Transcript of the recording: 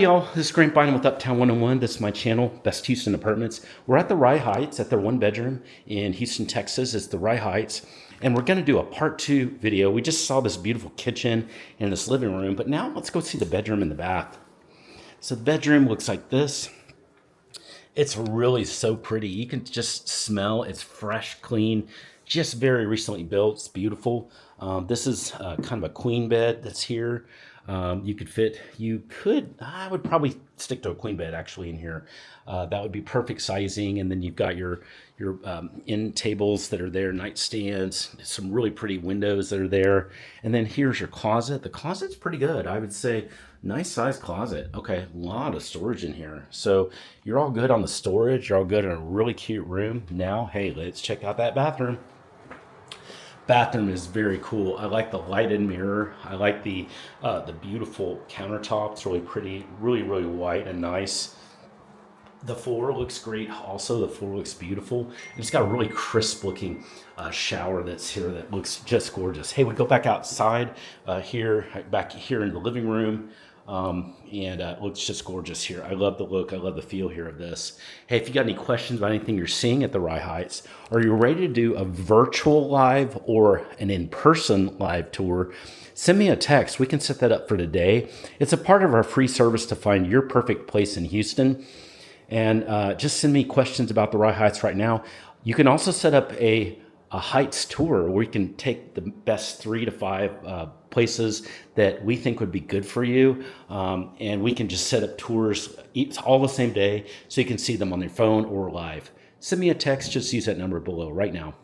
Y'all, this is Grant Bynum with Uptown 101. This is my channel, Best Houston Apartments. We're at the Rye Heights, at their one bedroom in Houston, Texas. It's the Rye Heights. And we're gonna do a part 2 video. We just saw this beautiful kitchen and this living room, but now let's go see the bedroom and the bath. So the bedroom looks like this. It's really so pretty. You can just smell it's fresh, clean, just very recently built. It's beautiful. This is kind of a queen bed that's here. I would probably stick to a queen bed actually in here. That would be perfect sizing. And then you've got your end tables that are there, nightstands, some really pretty windows that are there. And then here's your closet. The closet's pretty good. I would say nice size closet. Okay, a lot of storage in here. So you're all good on the storage. You're all good in a really cute room. Now, hey, let's check out that bathroom. Bathroom is very cool. I like the lighted mirror. I like the beautiful countertop. It's really pretty, really white and nice. The floor looks great. Also, the floor looks beautiful. It's got a really crisp looking shower that's here that looks just gorgeous. Hey, we go back outside back here in the living room. It looks just gorgeous here. I love the look. I love the feel here of this. Hey, if you got any questions about anything you're seeing at the Rye Heights, or you're ready to do a virtual live or an in-person live tour, send me a text. We can set that up for today. It's a part of our free service to find your perfect place in Houston. And just send me questions about the Rye Heights right now. You can also set up a Heights tour where we can take the best 3 to 5 places that we think would be good for you. And we can just set up tours all the same day so you can see them on your phone or live. Send me a text. Just use that number below right now.